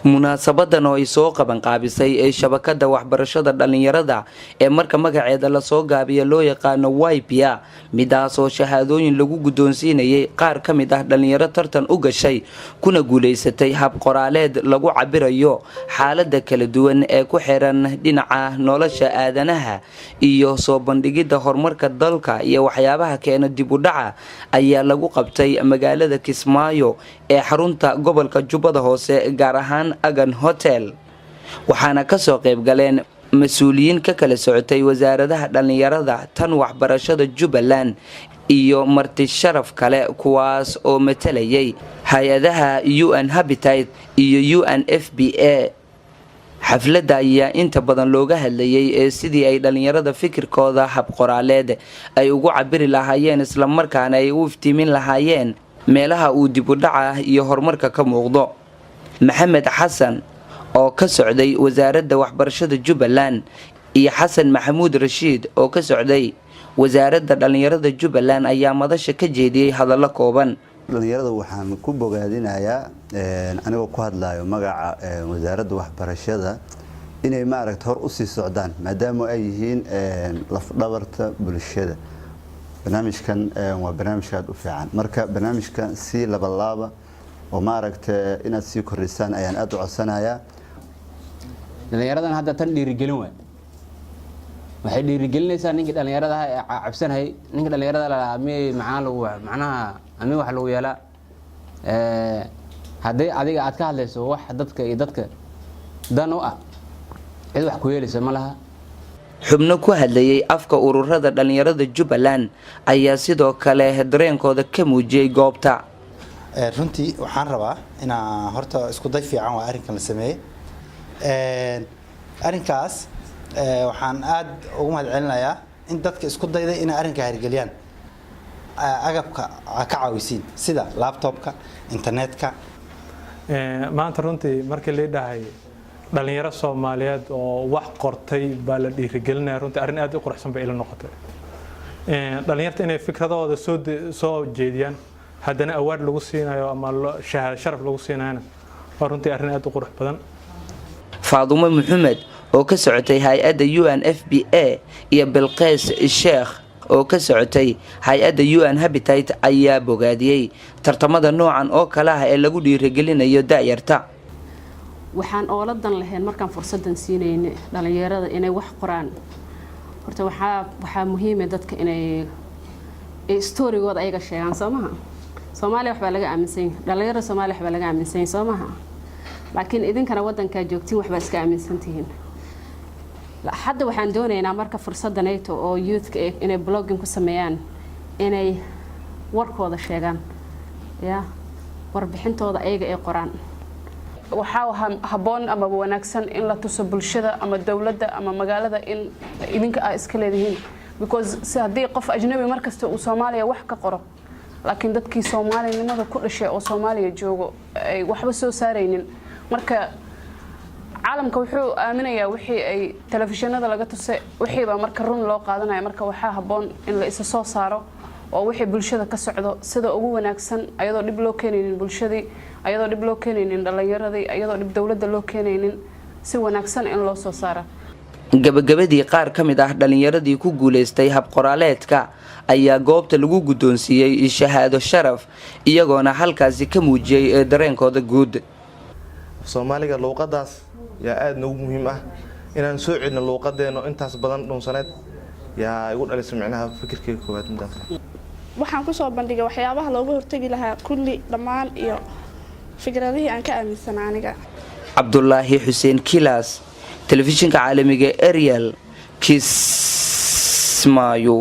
munaasabadan oo ay soo qaban qaabisay ee Shabakada waxbarashada dhalinyarada ee marka magaceeda la soo gaabiyo loo yaqaan YPA midaas oo shahaadooyin lagu gudoonsiinayay qaar ka mid ah dhalinyaro tartan u gashay kuna guuleysatay hab qoraaleed lagu cabirayo xaaladda kala duwan ee ku xiran dhinaca nolosha aadanaha iyo soo bandhigida horumarka dalka iyo waxyaabaha keena dib u dhaca ayaa lagu qabtay magaalada Kismaayo ee xarunta gobolka Jubaland hoose gaar ahaan agan hotel waxaana ka soo qayb galeen mas'uuliyiin ka kala socotay wasaaradaha dhalinyarada tan waxbarashada Jubaland iyo marti sharaf kale kuwaas oo matalayay hay'adaha UN Habitat iyo UNFPA xafladda ayaa inta badan looga hadlayay sidii ay dhalinyarada fikirkooda hab qoraaleed ay ugu cabiri lahaayeen isla markaana ay u iftiimin lahaayeen meelaha uu dib u dhaca iyo horumarka ka muuqdo maxamed xasan oo ka socday wasaaradda waxbarashada Jubaland iyo xasan maxamuud rashiid oo ka socday wasaaradda dhalinyarada Jubaland ayaa madasha ka jeediyay hadallo kooban. dhalinyarada waxaan ku bogaadinayaa anigoo ku hadlayo magaca wasaaradda waxbarashada inay hor u sii socdaan maadaama ay yihiin laf dhabarta bulshada. barnaamijkan waa barnaamij aad u fiican marka barnaamijkan si laba oo inaad sii kordhisaan ayaan aad u codsanayaa. dhalinyaradan hadda tan dhiirigelin way waxay dhiirigelinaysaa ninka dhalinyarada ah cabsanahay ninka dhalinyarada la macnaha ami wax lagu yeela haday adiga aad ka hadlayso wax dadka iyo dadka dan u ah cid wax ku yeelaysa ma laha. xubno ku hadlayay afka ururada dhalinyarada Jubaland ayaa sidoo kale dareenkooda ka muujiyay goobta. runtii waxaan rabaa inaan horta isku day fiican waa arrinkan la sameeyay arrinkaas waxaan aad ugu mahadcelinayaa in dadka isku dayday inay arrinka hirgeliyaan agabka ka caawisiin sida laptopka internetka. maanta runtii markii la dhahay dhalinyaro Soomaaliyeed oo wax qortay baa la dhiirigelinaya runtii arrin aad u quruxsan bay ila noqotay dhalinyarta inay fikradooda soo jeediyaan haddana awaad lagu siinayo ama sharaf lagu siinayo runtii arrin aad u qurux badan. Faadumo Maxamed oo ka socotay hay'adda UNFPA iyo Bilqays Sheekh oo ka socotay hay'adda UN Habitat ayaa bogaadiyay tartamada noocan oo kala ah ee lagu dhiirigelinayo da'yarta. waxaan ooladan lahayn markaan fursadan siinayna dhalinyarada inay wax qoraan horta waxaa muhiim ah dadka inay storygooda ayaga sheegaan Soomaaliya wax baa laga aaminsan dhalinyarada Soomaaliya wax baa laga aaminsan laakiin idinkana wadanka joogtiin wax baa iska aaminsan tihiin. hadda waxaan doonaynaa marka fursadan ay to oo youth inay blogging ku sameeyaan inay warkooda sheegaan warbixintooda ayaga ay qoraan. waxaa haboon ama wanaagsan in la tuso bulshada ama dowladda ama magaalada in idinka ay iska leeyihiin because hadii qof ajnabi markasta uu Soomaaliya wax ka qoro laakiin dadkii Soomaalinimada ku dhashay oo Soomaaliya joogo ay waxba soo saaraynin marka caalamka wuxuu aaminayaa wixii ay telefishinada laga tusay wixii baa marka run loo qaadanaya marka waxaa haboon in la isa soo saaro oo wixii bulshada ka socdo sida ugu wanaagsan ayadoo dib loo keenaynin bulshadii ayadoo dib loo keenaynin dhalinyaradii ayadoo dib dawladda loo keenaynin si wanaagsan in loo soo saaro. gabagabadii qaar ka mid ah dhalinyaradii ku guuleystay hab qoraaleedka ayaa goobta lagu gudoonsiiyay shahaado sharaf iyagoona halkaasi ka muujiyay dareenkooda guud. Soomaaliga luqadaas yaa aad noogu muhiim ah inaan soo celino luqadeeno intaas badan dhunsaneed yaa igu dhalisay macnaha fikirkeyga koowaad midaas. waxaan ku soo bandhigay waxyaabaha looga hortagi lahaa kulli dhammaan iyo fikradihii aan ka aaminsanaa aniga. Abdullaahi Xuseen Kilas telefishinka caalamiga Ariel Kismaayo.